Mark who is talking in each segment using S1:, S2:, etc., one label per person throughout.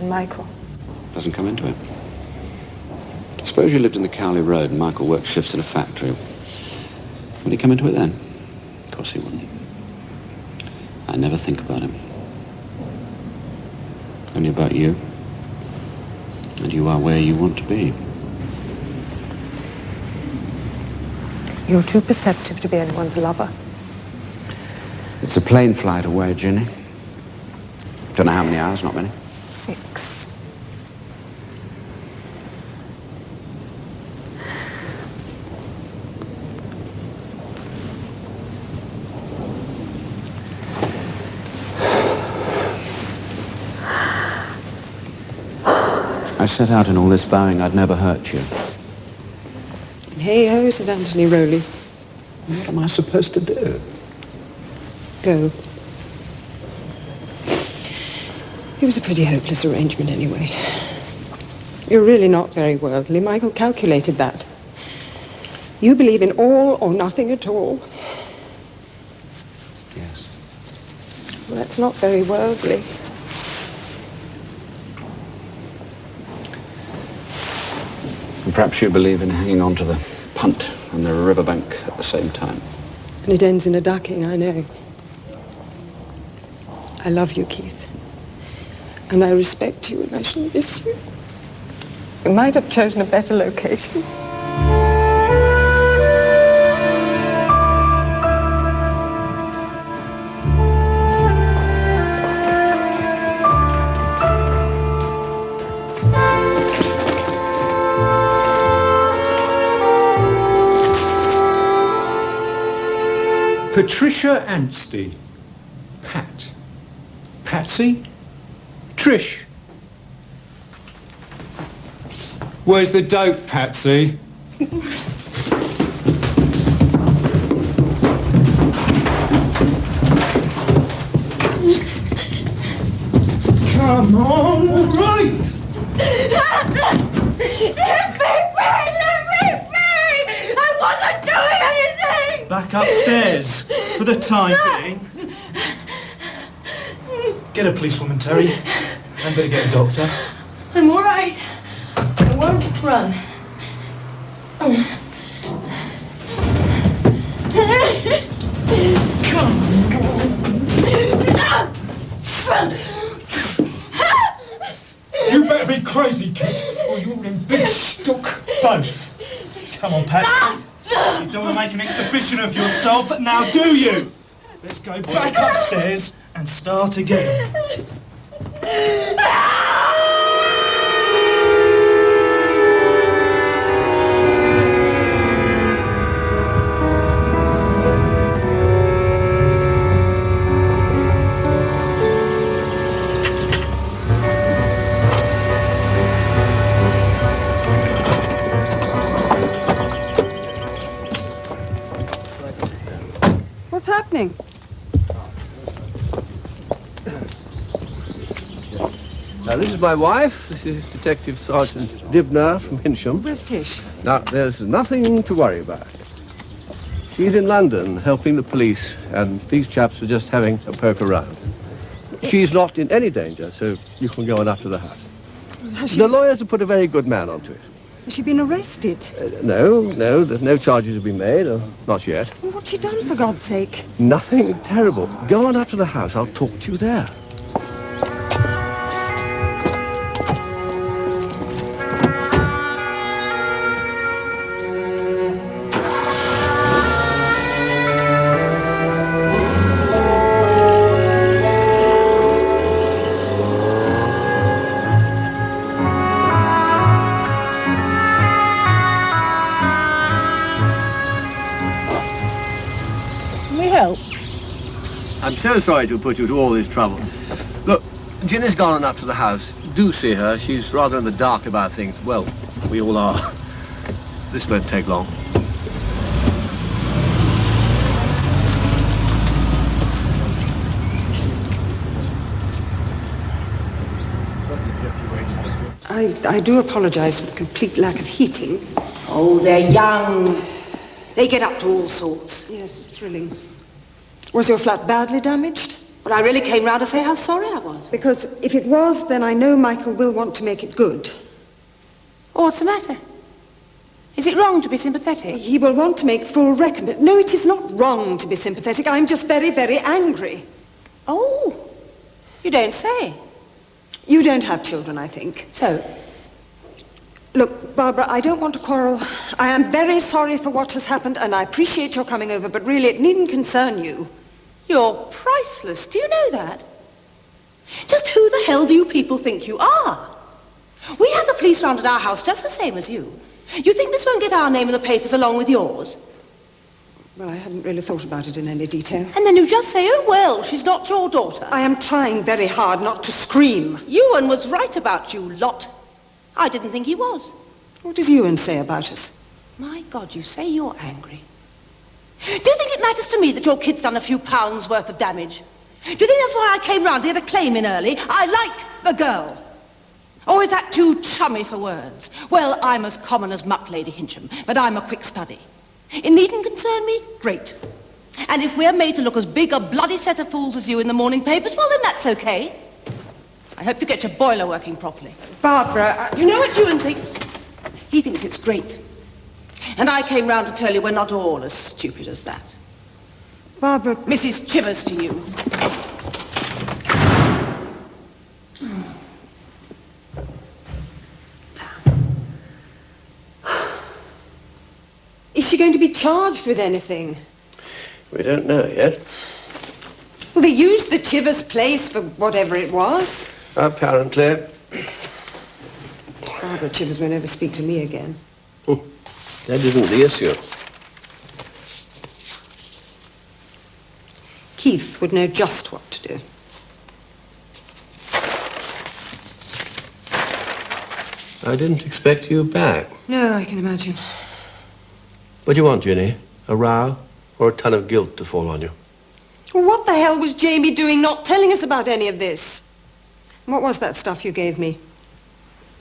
S1: And Michael?
S2: Doesn't come into it. Suppose you lived in the Cowley Road and Michael worked shifts in a factory. Would he come into it then? Of course he wouldn't. I never think about him. Only about you. And you are where you want to be.
S1: You're too perceptive to be anyone's lover.
S2: It's a plane flight away, Ginny. Don't know how many hours, not many.
S1: 6.
S2: I set out in all this vowing I'd never hurt you.
S1: Hey ho, said Anthony Rowley.
S2: What am I supposed to do?
S1: Go. It was a pretty hopeless arrangement anyway. You're really not very worldly. Michael calculated that. You believe in all or nothing at all.
S2: Yes.
S1: Well, that's not very worldly.
S2: And perhaps you believe in hanging on to the punt and the riverbank at the same time.
S1: And it ends in a ducking, I know. I love you, Keith. And I respect you, and I shall miss you. You might have chosen a better location.
S3: Patricia Anstey. Pat. Patsy. Trish. Where's the dope, Patsy? Come on, all right.
S4: I wasn't doing anything!
S5: Back upstairs, for the time being. Get a policewoman, Terry. And better get a doctor.
S4: I'm all right. I won't run.
S5: You better be crazy, kid, or you're in big stook. Both. Come on, Pat. You don't want to make an exhibition of yourself, now do you? Let's go back upstairs and start again.
S1: What's happening?
S6: Now, this is my wife. This is Detective Sergeant Dibner from Hinsham.
S1: Where's Tish?
S6: Now, there's nothing to worry about. She's in London helping the police, and these chaps are just having a poke around. She's not in any danger, so you can go on up to the house. The lawyers have put a very good man onto it.
S1: Has she been arrested?
S6: No, no charges have been made, or not yet.
S1: Well, what's she done, for God's sake?
S6: Nothing terrible. Go on up to the house. I'll talk to you there. I'm so sorry to put you to all this trouble. Look, Ginny's gone on up to the house. Do see her. She's rather in the dark about things. Well, we all are. This won't take long.
S1: I do apologize for the complete lack of heating.
S4: Oh, they're young. They get up to all sorts.
S1: Yes, it's thrilling. Was your flat badly damaged?
S7: Well, I really came round to say how sorry I was.
S1: Because if it was, then I know Michael will want to make it good.
S7: Oh, what's the matter? Is it wrong to be sympathetic?
S1: He will want to make full recompense. No, it is not wrong to be sympathetic. I'm just very, very angry.
S7: Oh, you don't say.
S1: You don't have children, I think.
S7: So?
S1: Look, Barbara, I don't want to quarrel. I am very sorry for what has happened, and I appreciate your coming over, but really it needn't concern you.
S7: You're priceless. Do you know that? Just who the hell do you people think you are? We have the police round at our house just the same as you. You think this won't get our name in the papers along with yours?
S1: Well, I hadn't really thought about it in any detail.
S7: And then you just say, oh, well, she's not your daughter.
S1: I am trying very hard not to scream.
S7: Ewan was right about you lot. I didn't think he was.
S1: What does Ewan say about us?
S7: My God, you say you're angry. Do you think it matters to me that your kid's done a few pounds worth of damage? Do you think that's why I came round to get a claim in early? I like the girl. Or is that too chummy for words? Well, I'm as common as muck, Lady Hincham, but I'm a quick study. It needn't concern me? Great. And if we're made to look as big a bloody set of fools as you in the morning papers, well, then that's okay. I hope you get your boiler working properly.
S1: Barbara,
S7: You know what Ewan thinks? He thinks it's great. And I came round to tell you we're not all as stupid as that.
S1: Barbara...
S7: Mrs. Chivers to you.
S1: Is she going to be charged with anything?
S6: We don't know yet.
S1: Well, they used the Chivers place for whatever it was.
S6: Apparently.
S1: Barbara Chivers won't ever speak to me again.
S6: That isn't the issue.
S1: Keith would know just what to do.
S6: I didn't expect you back.
S1: No, I can imagine.
S6: What do you want, Ginny? A row or a ton of guilt to fall on you?
S1: Well, what the hell was Jamie doing not telling us about any of this? What was that stuff you gave me?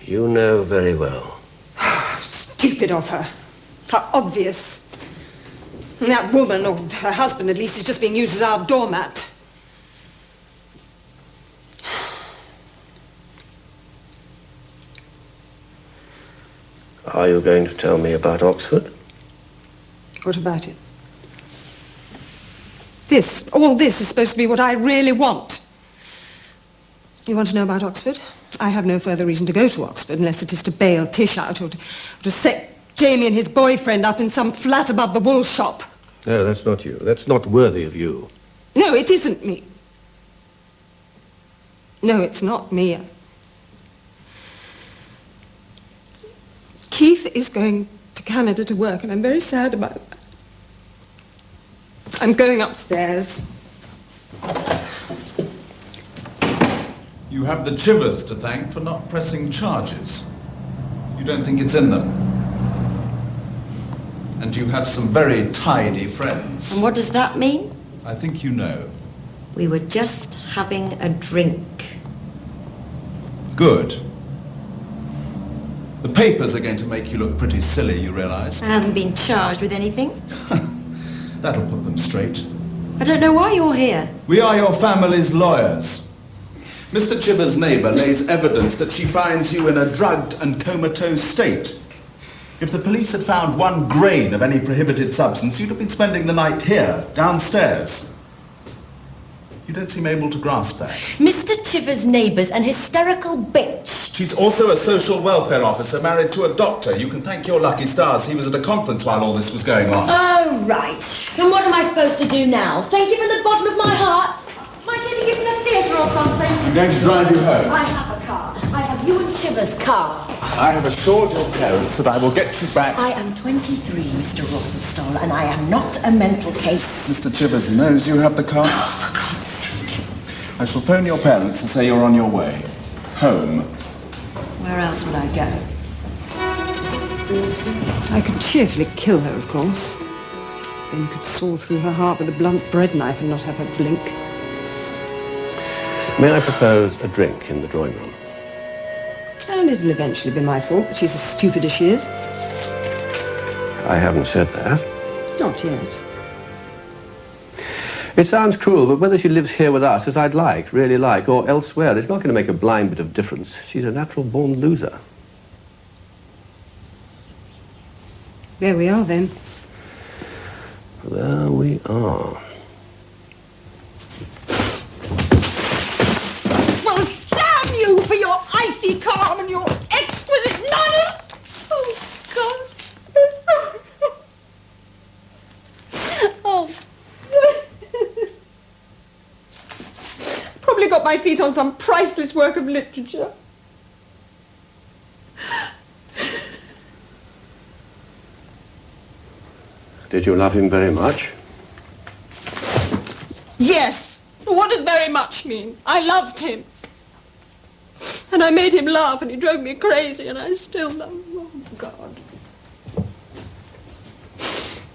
S6: You know very well.
S1: Stupid of her. How obvious. And that woman, or her husband at least, is just being used as our doormat.
S6: Are you going to tell me about Oxford?
S1: What about it? All this is supposed to be what I really want. You want to know about Oxford? I have no further reason to go to Oxford unless it is to bail Tish out or to set Jamie and his boyfriend up in some flat above the wool shop.
S6: No, that's not you. That's not worthy of you.
S1: No, it isn't me. No, it's not me. Keith is going to Canada to work, and I'm very sad about that. I'm going upstairs.
S8: You have the Chivers to thank for not pressing charges. You don't think it's in them. And you have some very tidy friends.
S9: And what does that mean?
S8: I think you know.
S9: We were just having a drink.
S8: Good. The papers are going to make you look pretty silly, you realize?
S9: I haven't been charged with anything.
S8: That'll put them straight.
S9: I don't know why you're here.
S8: We are your family's lawyers. Mr. Chivers' neighbour lays evidence that she finds you in a drugged and comatose state. If the police had found 1 grain of any prohibited substance, you'd have been spending the night here, downstairs. You don't seem able to grasp that.
S9: Mr. Chivers' neighbour's an hysterical bitch.
S8: She's also a social welfare officer married to a doctor. You can thank your lucky stars he was at a conference while all this was going on.
S9: Oh, right. And what am I supposed to do now? Thank you from the bottom of my heart? Am I going to give him a theatre or something?
S8: I'm going to drive you home.
S9: I have a car. I have you and Chivers' car.
S8: I have assured your parents that I will get you back.
S9: I am 23, Mr. Rothenstall, and I am not a mental case.
S8: Mr. Chivers knows you have the car.
S9: Oh, for God's sake.
S8: I shall phone your parents and say you're on your way. Home.
S9: Where else would I go?
S1: I could cheerfully kill her, of course. Then you could saw through her heart with a blunt bread knife and not have her blink.
S6: May I propose a drink in the drawing room?
S1: And it'll eventually be my fault that she's as stupid as she is.
S6: I haven't said that.
S1: Not yet.
S6: It sounds cruel, but whether she lives here with us, as I'd like, really like, or elsewhere, it's not going to make a blind bit of difference. She's a natural-born loser.
S1: There we are, then.
S6: There we are.
S1: Well, damn you for your icy calm and your exquisite manners! Oh, God. Oh. Probably got my feet on some priceless work of literature.
S6: Did you love him very much?
S1: Yes. What does very much mean? I loved him. And I made him laugh and he drove me crazy and I still love him. Oh, God.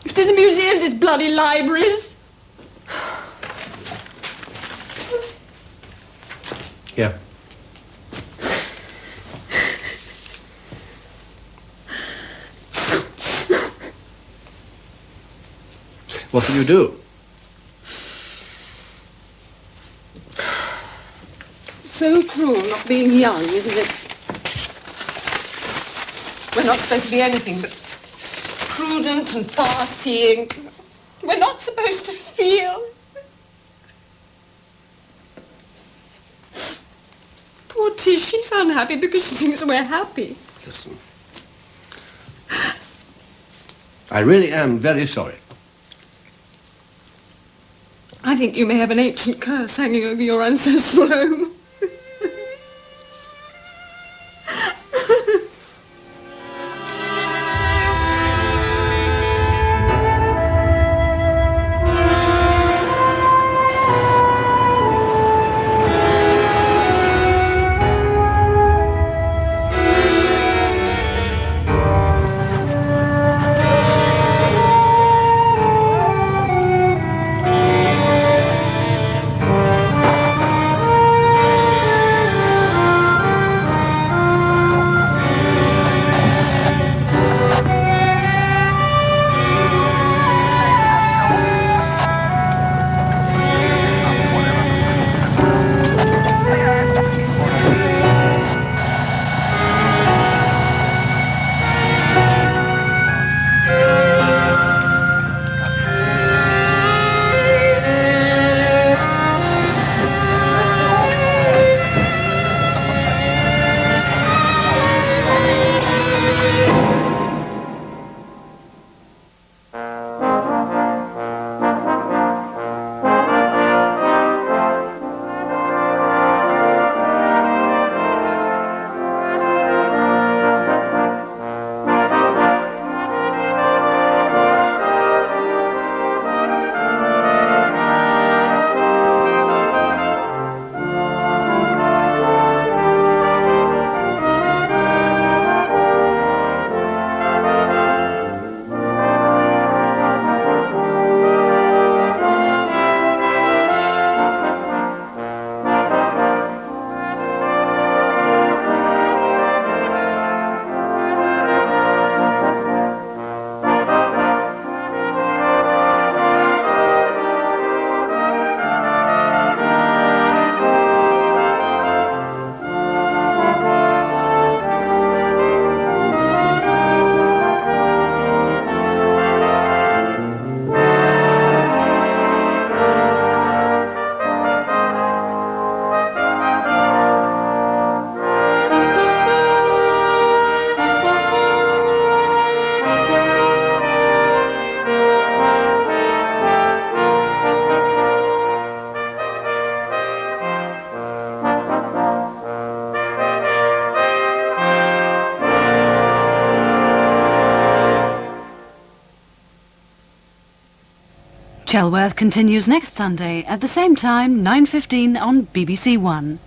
S1: If there's museums, it's bloody libraries.
S6: Here. What will you do?
S1: So cruel not being young, isn't it? We're not supposed to be anything but prudent and far-seeing. We're not supposed to feel. Poor Tish, she's unhappy because she thinks we're happy.
S6: Listen. I really am very sorry.
S1: I think you may have an ancient curse hanging over your ancestral home.
S10: Chelworth continues next Sunday at the same time, 9:15 on BBC One.